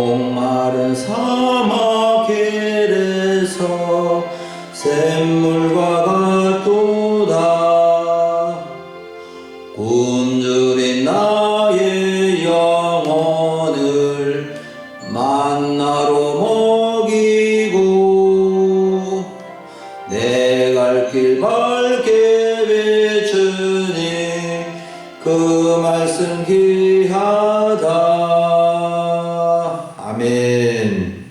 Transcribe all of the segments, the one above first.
목마른 사막길에서 샘물과 같도다. 굶주린 나의 영혼을 만나로 먹이고 내 갈 길 밝게 비추니 그 말씀 귀하다. 아멘.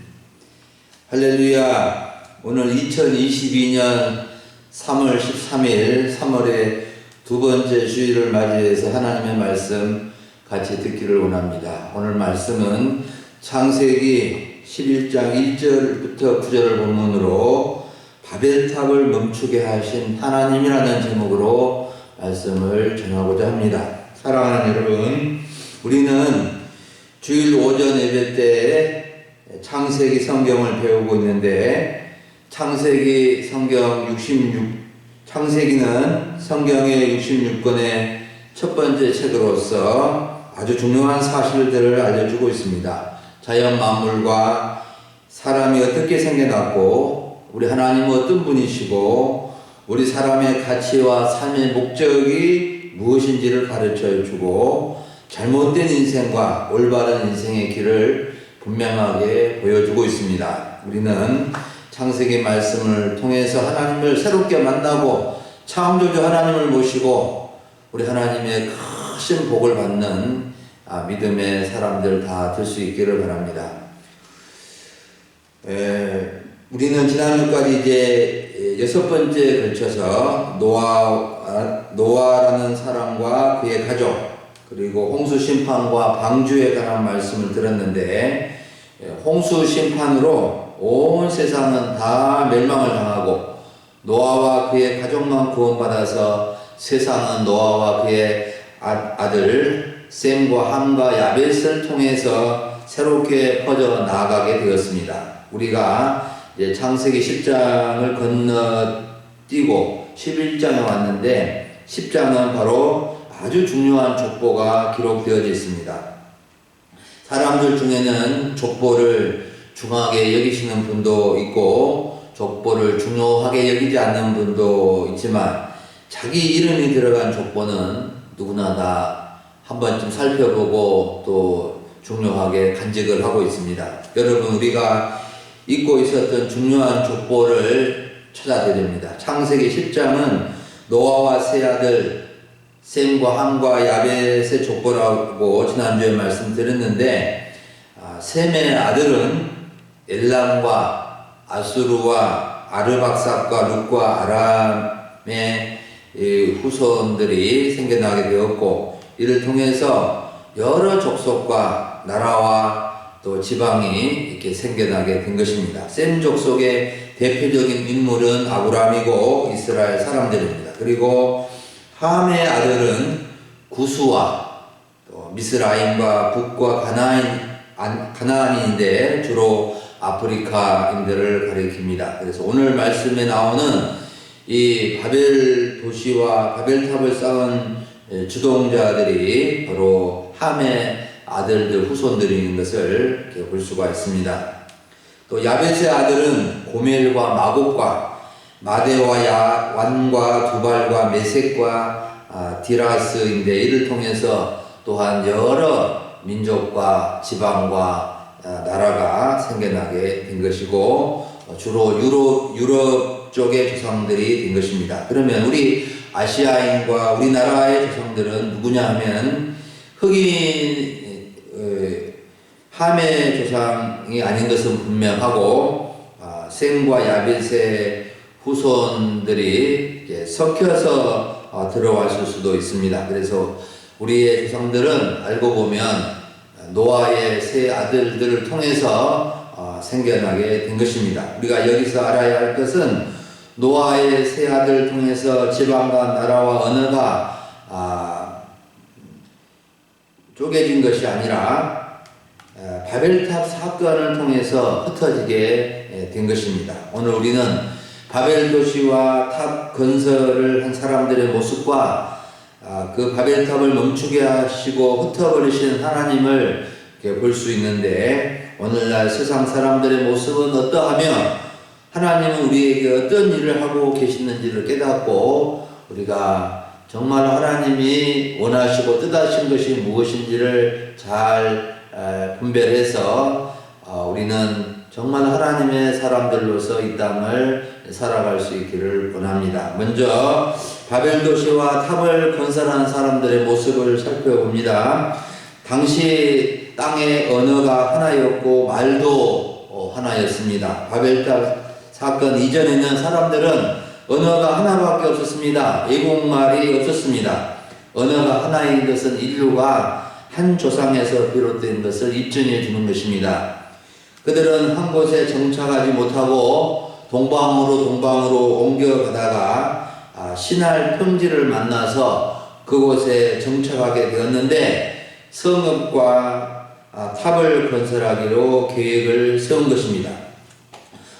할렐루야. 오늘 2022년 3월 13일 3월의 두 번째 주일을 맞이해서 하나님의 말씀 같이 듣기를 원합니다. 오늘 말씀은 창세기 11장 1절부터 9절을 본문으로 바벨탑을 멈추게 하신 하나님이라는 제목으로 말씀을 전하고자 합니다. 사랑하는 여러분, 우리는 주일 오전 예배 때 창세기 성경을 배우고 있는데 창세기는 성경의 66권의 첫 번째 책으로서 아주 중요한 사실들을 알려주고 있습니다. 자연 만물과 사람이 어떻게 생겨났고 우리 하나님은 어떤 분이시고 우리 사람의 가치와 삶의 목적이 무엇인지를 가르쳐주고 잘못된 인생과 올바른 인생의 길을 분명하게 보여주고 있습니다. 우리는 창세기 말씀을 통해서 하나님을 새롭게 만나고 창조주 하나님을 모시고 우리 하나님의 크신 복을 받는 믿음의 사람들 다 될 수 있기를 바랍니다. 우리는 지난주까지 이제 6번째에 걸쳐서 노아라는 사람과 그의 가족, 그리고 홍수 심판과 방주에 관한 말씀을 들었는데, 홍수 심판으로 온 세상은 다 멸망을 당하고 노아와 그의 가족만 구원받아서 세상은 노아와 그의 아들 셈과 함과 야벳을 통해서 새롭게 퍼져 나아가게 되었습니다. 우리가 이제 창세기 10장을 건너뛰고 11장에 왔는데 10장은 바로 아주 중요한 족보가 기록되어져 있습니다. 사람들 중에는 족보를 중하게 여기시는 분도 있고 족보를 중요하게 여기지 않는 분도 있지만 자기 이름이 들어간 족보는 누구나 다 한 번쯤 살펴보고 또 중요하게 간직을 하고 있습니다. 여러분, 우리가 잊고 있었던 중요한 족보를 찾아드립니다. 창세기 10장은 노아와 세 아들 셈과 함과 야벳의 족보라고 지난주에 말씀드렸는데, 셈의 아들은 엘람과 아수르와 아르박삭과 룻과 아람의 후손들이 생겨나게 되었고, 이를 통해서 여러 족속과 나라와 또 지방이 이렇게 생겨나게 된 것입니다. 셈 족속의 대표적인 인물은 아브라함이고 이스라엘 사람들입니다. 그리고 함의 아들은 구스와 또 미스라임과 북과 가나안인데 주로 아프리카인들을 가리킵니다. 그래서 오늘 말씀에 나오는 이 바벨 도시와 바벨탑을 쌓은 주동자들이 바로 함의 아들들 후손들인 것을 이렇게 볼 수가 있습니다. 또 야벳의 아들은 고멜과 마곡과 마대와 완과 두발과 메색과 디라스인데, 이를 통해서 또한 여러 민족과 지방과 나라가 생겨나게 된 것이고 주로 유럽 쪽의 조상들이 된 것입니다. 그러면 우리 아시아인과 우리나라의 조상들은 누구냐 하면 흑인 함의 조상이 아닌 것은 분명하고 셈과 야벳의 후손들이 이제 섞여서 들어왔을 수도 있습니다. 그래서 우리의 조상들은 알고 보면 노아의 세 아들들을 통해서 생겨나게 된 것입니다. 우리가 여기서 알아야 할 것은 노아의 세 아들을 통해서 지방과 나라와 언어가 쪼개진 것이 아니라 바벨탑 사건을 통해서 흩어지게 된 것입니다. 오늘 우리는 바벨 도시와 탑 건설을 한 사람들의 모습과 그 바벨탑을 멈추게 하시고 흩어버리시는 하나님을 볼 수 있는데, 오늘날 세상 사람들의 모습은 어떠하며 하나님은 우리에게 어떤 일을 하고 계시는지를 깨닫고 우리가 정말 하나님이 원하시고 뜻하신 것이 무엇인지를 잘 분별해서 우리는 정말 하나님의 사람들로서 이 땅을 살아갈 수 있기를 원합니다. 먼저 바벨 도시와 탑을 건설한 사람들의 모습을 살펴봅니다. 당시 땅의 언어가 하나였고 말도 하나였습니다. 바벨탑 사건 이전에는 사람들은 언어가 하나밖에 없었습니다. 외국말이 없었습니다. 언어가 하나인 것은 인류가 한 조상에서 비롯된 것을 입증해 주는 것입니다. 그들은 한 곳에 정착하지 못하고 동방으로 옮겨가다가 신할 평지를 만나서 그곳에 정착하게 되었는데 성읍과 탑을 건설하기로 계획을 세운 것입니다.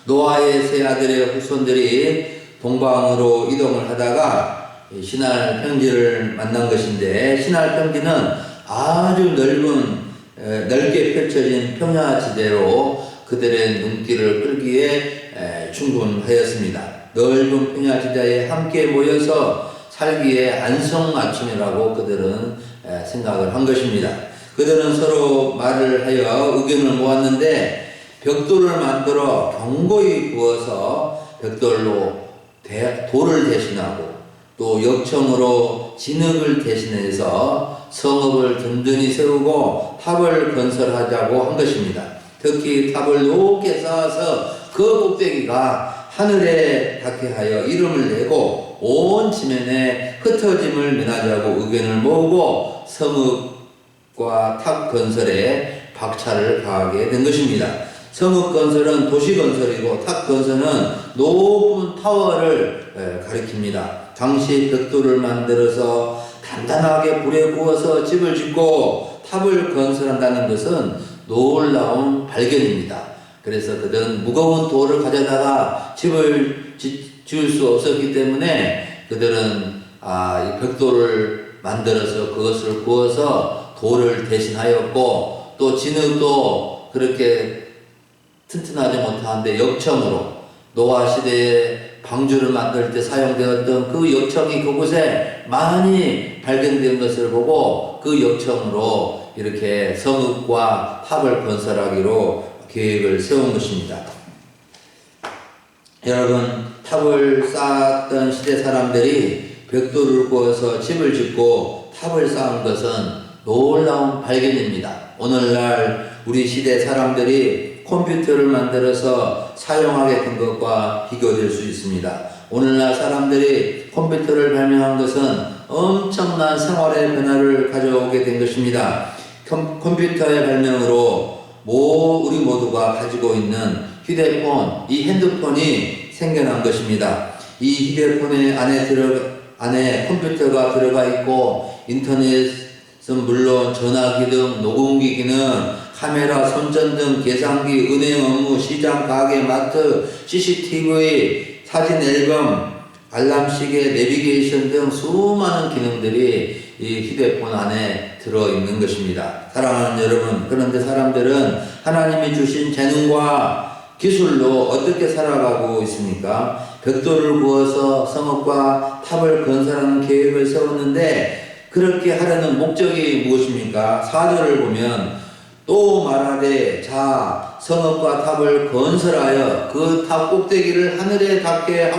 노아의 세 아들의 후손들이 동방으로 이동을 하다가 신할 평지를 만난 것인데 신할 평지는 아주 넓게 펼쳐진 평야지대로 그들의 눈길을 끌기에 충분하였습니다. 넓은 평야지대에 함께 모여서 살기에 안성맞춤이라고 그들은 생각을 한 것입니다. 그들은 서로 말을 하여 의견을 모았는데 벽돌을 만들어 견고히 구워서 벽돌로 돌을 대신하고 또 역청으로 진흙을 대신해서 성읍을 든든히 세우고 탑을 건설하자고 한 것입니다. 특히 탑을 높게 쌓아서 그 꼭대기가 하늘에 닿게 하여 이름을 내고 온 지면에 흩어짐을 면하자고 의견을 모으고 성읍과 탑 건설에 박차를 가하게 된 것입니다. 성읍 건설은 도시 건설이고 탑 건설은 높은 타워를 가리킵니다. 당시 벽돌을 만들어서 단단하게 불에 구워서 집을 짓고 탑을 건설한다는 것은 놀라운 발견입니다. 그래서 그들은 무거운 돌을 가져다가 집을 지을 수 없었기 때문에 그들은 이 벽돌을 만들어서 그것을 구워서 돌을 대신하였고 또 진흙도 그렇게 튼튼하지 못한데 역청으로 노아 시대에 방주를 만들 때 사용되었던 그 역청이 그곳에 많이 발견된 것을 보고 그 역청으로 이렇게 성읍과 탑을 건설하기로 계획을 세운 것입니다. 여러분, 탑을 쌓았던 시대 사람들이 벽돌을 구워서 집을 짓고 탑을 쌓은 것은 놀라운 발견입니다. 오늘날 우리 시대 사람들이 컴퓨터를 만들어서 사용하게 된 것과 비교될 수 있습니다. 오늘날 사람들이 컴퓨터를 발명한 것은 엄청난 생활의 변화를 가져오게 된 것입니다. 컴퓨터의 발명으로 우리 모두가 가지고 있는 휴대폰, 이 핸드폰이 생겨난 것입니다. 이 휴대폰의 안에 컴퓨터가 들어가 있고 인터넷은 물론 전화기 등 녹음기 기능, 카메라, 손전등, 계산기, 은행 업무, 시장, 가게, 마트, CCTV, 사진 앨범, 알람 시계, 내비게이션 등 수많은 기능들이 이 휴대폰 안에 들어있는 것입니다. 사랑하는 여러분, 그런데 사람들은 하나님이 주신 재능과 기술로 어떻게 살아가고 있습니까? 벽돌을 구워서 성읍과 탑을 건설하는 계획을 세웠는데 그렇게 하려는 목적이 무엇입니까? 4절을 보면 또 말하되 자 성읍과 탑을 건설하여 그 탑 꼭대기를 하늘에 닿게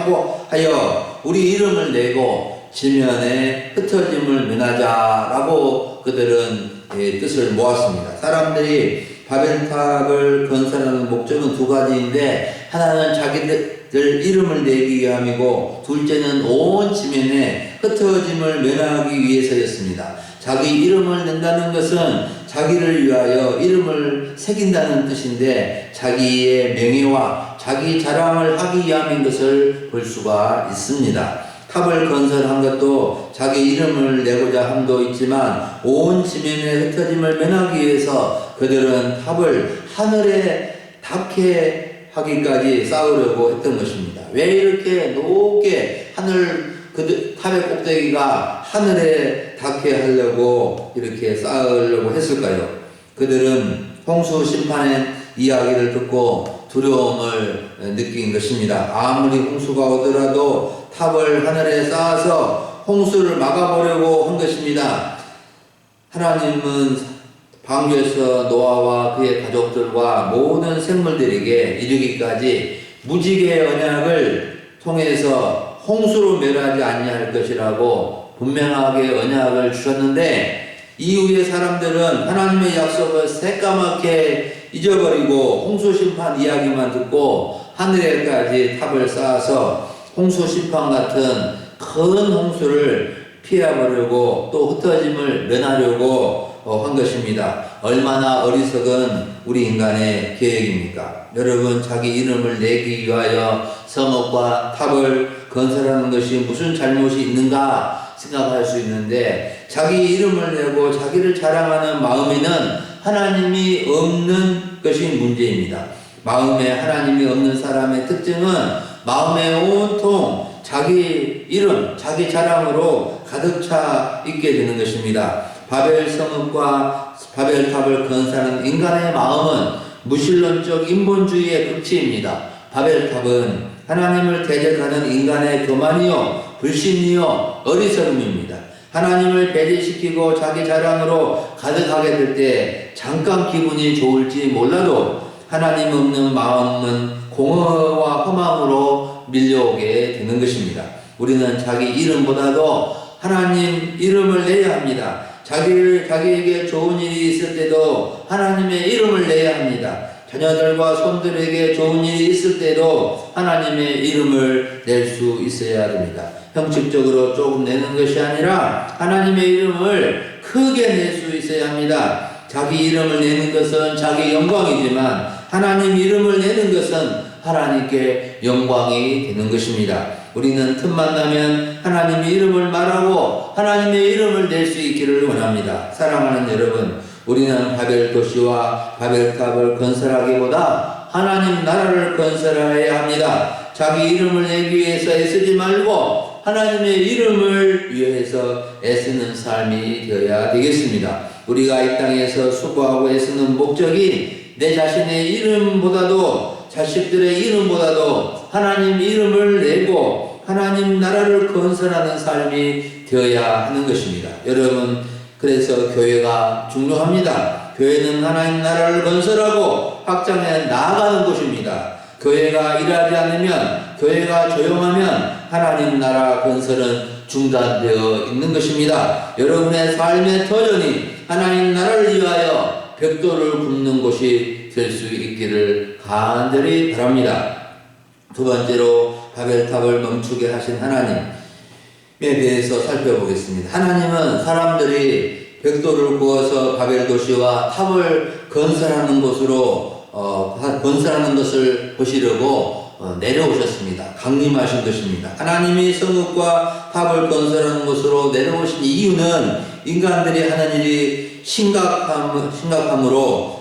하여 우리 이름을 내고 지면에 흩어짐을 면하자라고 그들은 뜻을 모았습니다. 사람들이 바벨탑을 건설하는 목적은 두 가지인데 하나는 자기들 이름을 내기 위함이고 둘째는 온 지면에 흩어짐을 면하기 위해서였습니다. 자기 이름을 낸다는 것은 자기를 위하여 이름을 새긴다는 뜻인데 자기의 명예와 자기 자랑을 하기 위함인 것을 볼 수가 있습니다. 탑을 건설한 것도 자기 이름을 내고자 함도 있지만 온 지면의 흩어짐을 면하기 위해서 그들은 탑을 하늘에 닿게 하기까지 쌓으려고 했던 것입니다. 왜 이렇게 높게 탑의 꼭대기가 하늘에 닿게 하려고 이렇게 쌓으려고 했을까요? 그들은 홍수 심판의 이야기를 듣고 두려움을 느낀 것입니다. 아무리 홍수가 오더라도 탑을 하늘에 쌓아서 홍수를 막아보려고 한 것입니다. 하나님은 방주에서 노아와 그의 가족들과 모든 생물들에게 이르기까지 무지개의 언약을 통해서 홍수로 멸하지 아니할 것이라고 분명하게 언약을 주셨는데, 이후의 사람들은 하나님의 약속을 새까맣게 잊어버리고 홍수 심판 이야기만 듣고 하늘에까지 탑을 쌓아서 홍수 심판 같은 큰 홍수를 피해보려고 또 흩어짐을 면하려고 한 것입니다. 얼마나 어리석은 우리 인간의 계획입니까? 여러분, 자기 이름을 내기 위하여 성읍과 탑을 건설하는 것이 무슨 잘못이 있는가 생각할 수 있는데, 자기 이름을 내고 자기를 자랑하는 마음에는 하나님이 없는 것이 문제입니다. 마음에 하나님이 없는 사람의 특징은 마음에 온통 자기 이름, 자기 자랑으로 가득 차 있게 되는 것입니다. 바벨 성읍과 바벨탑을 건설하는 인간의 마음은 무신론적 인본주의의 극치입니다. 바벨탑은 하나님을 대적하는 인간의 교만이요, 불신이요, 어리석음입니다. 하나님을 배제시키고 자기 자랑으로 가득하게 될 때 잠깐 기분이 좋을지 몰라도 하나님 없는 마음은 공허와 허망으로 밀려오게 되는 것입니다. 우리는 자기 이름보다도 하나님 이름을 내야 합니다. 자기에게 좋은 일이 있을 때도 하나님의 이름을 내야 합니다. 자녀들과 손들에게 좋은 일이 있을 때도 하나님의 이름을 낼 수 있어야 됩니다. 형식적으로 조금 내는 것이 아니라 하나님의 이름을 크게 낼 수 있어야 합니다. 자기 이름을 내는 것은 자기 영광이지만 하나님 이름을 내는 것은 하나님께 영광이 되는 것입니다. 우리는 틈만 나면 하나님의 이름을 말하고 하나님의 이름을 낼 수 있기를 원합니다. 사랑하는 여러분, 우리는 바벨 도시와 바벨탑을 건설하기보다 하나님 나라를 건설해야 합니다. 자기 이름을 내기 위해서 애쓰지 말고 하나님의 이름을 위해서 애쓰는 삶이 되어야 되겠습니다. 우리가 이 땅에서 수고하고 애쓰는 목적이 내 자신의 이름보다도 자식들의 이름보다도 하나님 이름을 내고 하나님 나라를 건설하는 삶이 되어야 하는 것입니다. 여러분, 그래서 교회가 중요합니다. 교회는 하나님 나라를 건설하고 확장해 나아가는 곳입니다. 교회가 일하지 않으면, 교회가 조용하면 하나님 나라 건설은 중단되어 있는 것입니다. 여러분의 삶의 터전이 하나님 나라를 위하여 벽돌을 굽는 곳이 될 수 있기를 간절히 바랍니다. 두 번째로 바벨탑을 멈추게 하신 하나님에 대해서 살펴보겠습니다. 하나님은 사람들이 벽돌을 구워서 바벨 도시와 탑을 건설하는 곳으로 건설하는 것을 보시려고 내려오셨습니다. 강림하신 것입니다. 하나님이 성읍과 탑을 건설하는 곳으로 내려오신 이유는 인간들이 하는 일이 심각함으로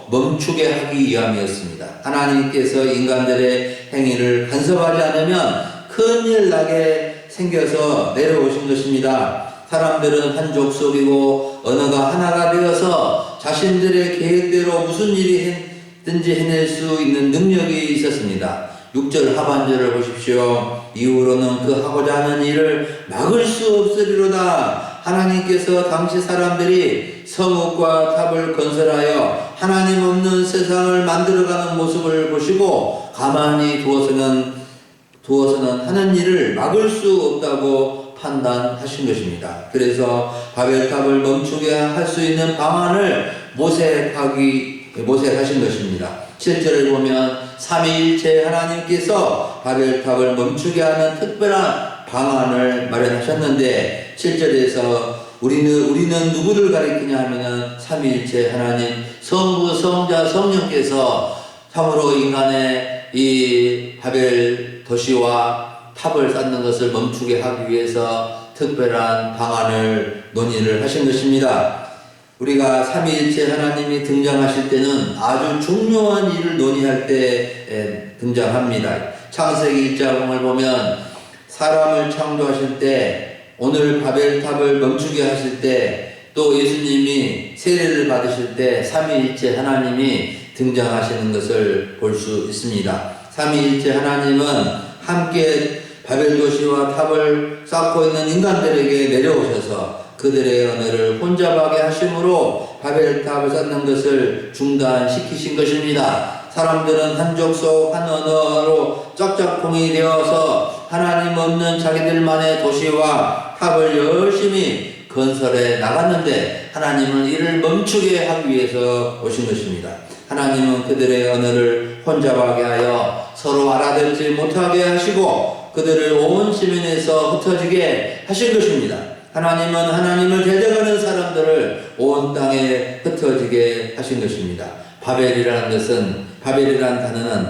멈추게 하기 위함이었습니다. 하나님께서 인간들의 행위를 간섭하지 않으면 큰일 나게 생겨서 내려오신 것입니다. 사람들은 한 족속이고 언어가 하나가 되어서 자신들의 계획대로 무슨 일이든지 해낼 수 있는 능력이 있었습니다. 6절 하반절을 보십시오. 이후로는 그 하고자 하는 일을 막을 수 없으리로다. 하나님께서 당시 사람들이 성읍과 탑을 건설하여 하나님 없는 세상을 만들어가는 모습을 보시고 가만히 두어서는 하는 일을 막을 수 없다고 판단하신 것입니다. 그래서 바벨탑을 멈추게 할 수 있는 방안을 모색하신 것입니다. 7절을 보면 삼위일체 하나님께서 바벨탑을 멈추게 하는 특별한 방안을 마련하셨는데, 7절에서 우리는 누구를 가리키냐 하면은 삼위일체 하나님, 성부, 성자, 성령께서 참으로 인간의 이 바벨 도시와 탑을 쌓는 것을 멈추게 하기 위해서 특별한 방안을 논의를 하신 것입니다. 우리가 삼위일체 하나님이 등장하실 때는 아주 중요한 일을 논의할 때 등장합니다. 창세기 1장을 보면 사람을 창조하실 때, 오늘 바벨탑을 멈추게 하실 때 또 예수님이 세례를 받으실 때 삼위일체 하나님이 등장하시는 것을 볼 수 있습니다. 삼위일체 하나님은 함께 바벨 도시와 탑을 쌓고 있는 인간들에게 내려오셔서 그들의 언어를 혼잡하게 하심으로 바벨 탑을 쌓는 것을 중단시키신 것입니다. 사람들은 한 족속 한 언어로 짝짝꿍이 되어서 하나님 없는 자기들만의 도시와 탑을 열심히 건설해 나갔는데 하나님은 이를 멈추게 하기 위해서 오신 것입니다. 하나님은 그들의 언어를 혼잡하게 하여 서로 알아듣지 못하게 하시고 그들을 온 시민에서 흩어지게 하신 것입니다. 하나님은 하나님을 대적하는 사람들을 온 땅에 흩어지게 하신 것입니다. 바벨이라는 단어는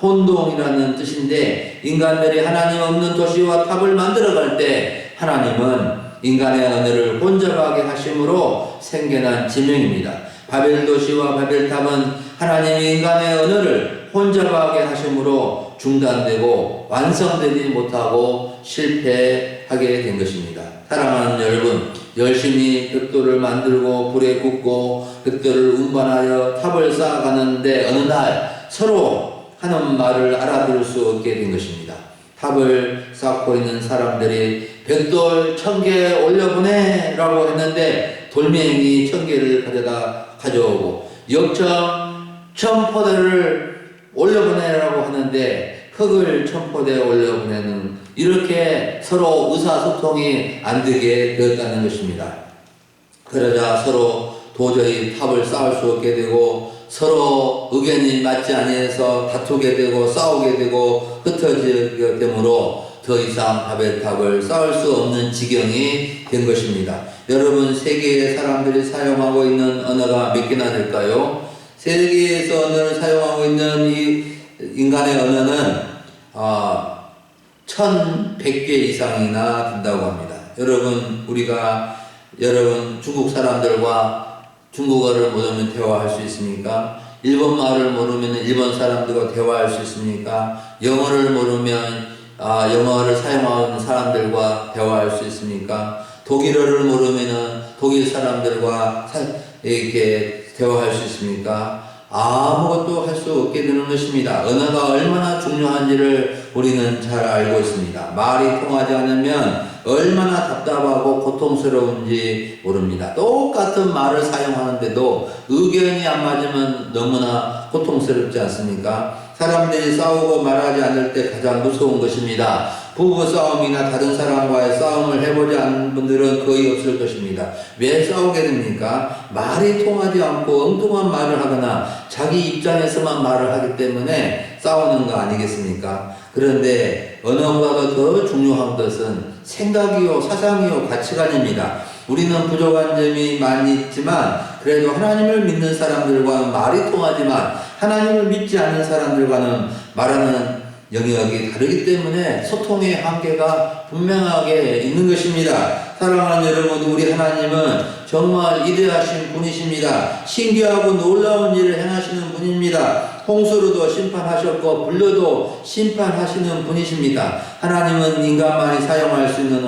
혼동이라는 뜻인데 인간들이 하나님 없는 도시와 탑을 만들어갈 때 하나님은 인간의 언어를 혼잡하게 하심으로 생겨난 지명입니다. 바벨 도시와 바벨 탑은 하나님이 인간의 언어를 혼잡하게 하심으로 중단되고 완성되지 못하고 실패하게 된 것입니다. 사랑하는 여러분, 열심히 벽돌을 만들고 불에 굽고 벽돌을 운반하여 탑을 쌓아가는데 어느 날 서로 하는 말을 알아들을 수 없게 된 것입니다. 탑을 쌓고 있는 사람들이 벽돌 1000개 올려보내 라고 했는데 돌멩이 1000개를 가져오고 역청 1000포대를 올려보내라고 하는데 흙을 1000포대 올려보내는 이렇게 서로 의사소통이 안 되게 되었다는 것입니다. 그러자 서로 도저히 탑을 쌓을 수 없게 되고 서로 의견이 맞지 아니해서 다투게 되고 싸우게 되고 흩어지게 되므로 더 이상 바벨탑을 쌓을 수 없는 지경이 된 것입니다. 여러분, 세계의 사람들이 사용하고 있는 언어가 몇 개나 될까요? 세계에서 언어를 사용하고 있는 이 인간의 언어는 1100개 이상이나 된다고 합니다. 여러분 중국 사람들과 중국어를 모르면 대화할 수 있습니까? 일본 말을 모르면 일본 사람들과 대화할 수 있습니까? 영어를 모르면 영어를 사용하는 사람들과 대화할 수 있습니까? 독일어를 모르면 독일 사람들과 이렇게 대화할 수 있습니까? 아무것도 할 수 없게 되는 것입니다. 언어가 얼마나 중요한지를 우리는 잘 알고 있습니다. 말이 통하지 않으면 얼마나 답답하고 고통스러운지 모릅니다. 똑같은 말을 사용하는데도 의견이 안 맞으면 너무나 고통스럽지 않습니까? 사람들이 싸우고 말하지 않을 때 가장 무서운 것입니다. 부부 싸움이나 다른 사람과의 싸움을 해보지 않은 분들은 거의 없을 것입니다. 왜 싸우게 됩니까? 말이 통하지 않고 엉뚱한 말을 하거나 자기 입장에서만 말을 하기 때문에 싸우는 거 아니겠습니까? 그런데 언어보다 더 중요한 것은 생각이요, 사상이요, 가치관입니다. 우리는 부족한 점이 많이 있지만 그래도 하나님을 믿는 사람들과 말이 통하지만 하나님을 믿지 않는 사람들과는 말하는 영역이 다르기 때문에 소통의 한계가 분명하게 있는 것입니다. 사랑하는 여러분, 우리 하나님은 정말 위대하신 분이십니다. 신기하고 놀라운 일을 행하시는 분입니다. 홍수로도 심판하셨고 불로도 심판하시는 분이십니다. 하나님은 인간만이 사용할 수 있는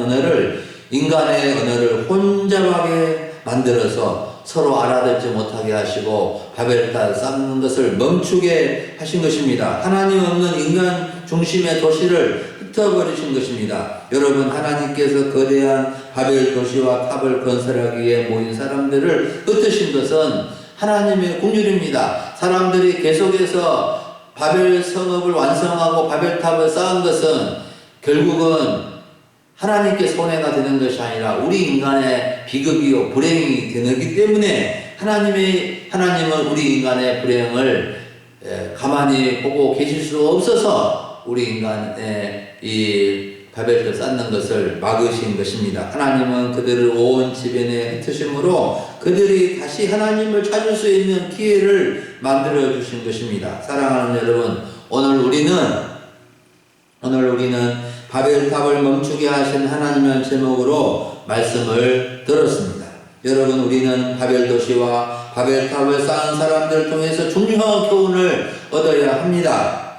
인간의 언어를 혼잡하게 만들어서 서로 알아듣지 못하게 하시고 바벨탑 쌓는 것을 멈추게 하신 것입니다. 하나님 없는 인간 중심의 도시를 흩어버리신 것입니다. 여러분, 하나님께서 거대한 바벨 도시와 탑을 건설하기 위해 모인 사람들을 흩으신 것은 하나님의 긍휼입니다. 사람들이 계속해서 바벨 성읍을 완성하고 바벨탑을 쌓은 것은 결국은 하나님께 손해가 되는 것이 아니라 우리 인간의 비극이요 불행이 되기 때문에 하나님은 우리 인간의 불행을 가만히 보고 계실 수 없어서 우리 인간의 이 바벨탑을 쌓는 것을 막으신 것입니다. 하나님은 그들을 온 지변에 흩으심으로 그들이 다시 하나님을 찾을 수 있는 기회를 만들어 주신 것입니다. 사랑하는 여러분, 오늘 우리는 바벨탑을 멈추게 하신 하나님의 제목으로 말씀을 들었습니다. 여러분, 우리는 바벨 도시와 바벨탑을 쌓은 사람들을 통해서 중요한 교훈을 얻어야 합니다.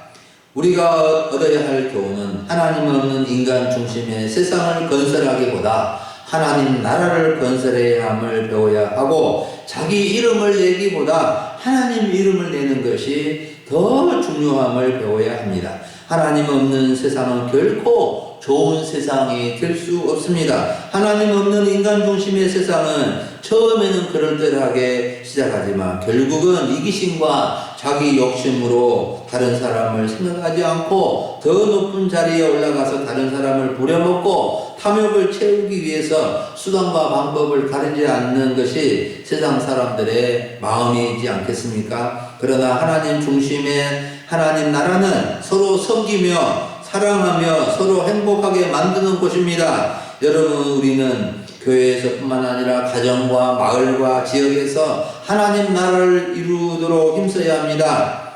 우리가 얻어야 할 교훈은 하나님 없는 인간 중심의 세상을 건설하기보다 하나님 나라를 건설해야 함을 배워야 하고 자기 이름을 내기보다 하나님 이름을 내는 것이 더 중요함을 배워야 합니다. 하나님 없는 세상은 결코 좋은 세상이 될 수 없습니다. 하나님 없는 인간 중심의 세상은 처음에는 그럴듯하게 시작하지만 결국은 이기심과 자기 욕심으로 다른 사람을 생각하지 않고 더 높은 자리에 올라가서 다른 사람을 부려먹고 탐욕을 채우기 위해서 수단과 방법을 가리지 않는 것이 세상 사람들의 마음이지 않겠습니까? 그러나 하나님 중심의 하나님 나라는 서로 섬기며 사랑하며 서로 행복하게 만드는 곳입니다. 여러분, 우리는 교회에서뿐만 아니라 가정과 마을과 지역에서 하나님 나라를 이루도록 힘써야 합니다.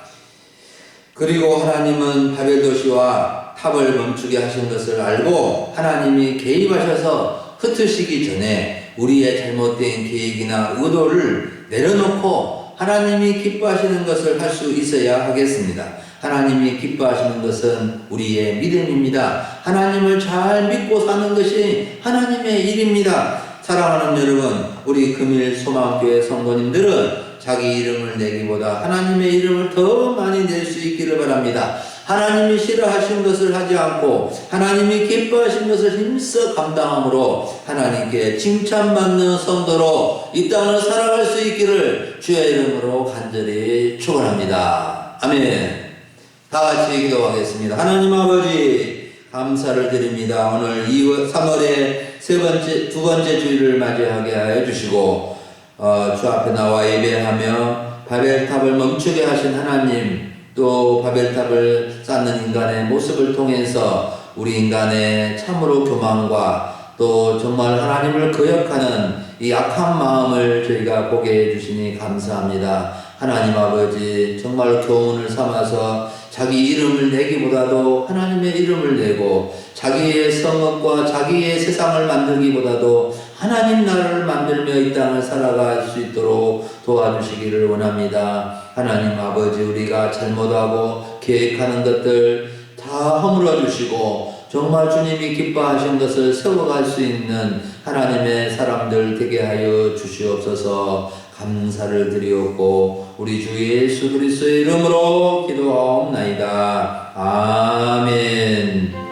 그리고 하나님은 바벨 도시와 탑을 멈추게 하신 것을 알고 하나님이 개입하셔서 흩으시기 전에 우리의 잘못된 계획이나 의도를 내려놓고 하나님이 기뻐하시는 것을 할 수 있어야 하겠습니다. 하나님이 기뻐하시는 것은 우리의 믿음입니다. 하나님을 잘 믿고 사는 것이 하나님의 일입니다. 사랑하는 여러분, 우리 금일 소망교회 성도님들은 자기 이름을 내기보다 하나님의 이름을 더 많이 낼 수 있기를 바랍니다. 하나님이 싫어하신 것을 하지 않고 하나님이 기뻐하신 것을 힘써 감당함으로 하나님께 칭찬받는 성도로 이 땅을 살아갈 수 있기를 주의 이름으로 간절히 축원합니다. 아멘. 다 같이 기도하겠습니다. 하나님 아버지, 감사를 드립니다. 오늘 3월의 두 번째 주일을 맞이하게 하여 주시고 주 앞에 나와 예배하며 바벨탑을 멈추게 하신 하나님, 또 바벨탑을 쌓는 인간의 모습을 통해서 우리 인간의 참으로 교만과 또 정말 하나님을 거역하는 이 악한 마음을 저희가 보게 해주시니 감사합니다. 하나님 아버지, 정말 교훈을 삼아서 자기 이름을 내기보다도 하나님의 이름을 내고 자기의 성읍과 자기의 세상을 만들기보다도 하나님 나라를 만들며 이 땅을 살아갈 수 있도록 도와주시기를 원합니다. 하나님 아버지, 우리가 잘못하고 계획하는 것들 다 허물어 주시고 정말 주님이 기뻐하신 것을 세워갈 수 있는 하나님의 사람들 되게 하여 주시옵소서. 감사를 드리옵고 우리 주 예수 그리스도의 이름으로 기도하옵나이다. 아멘.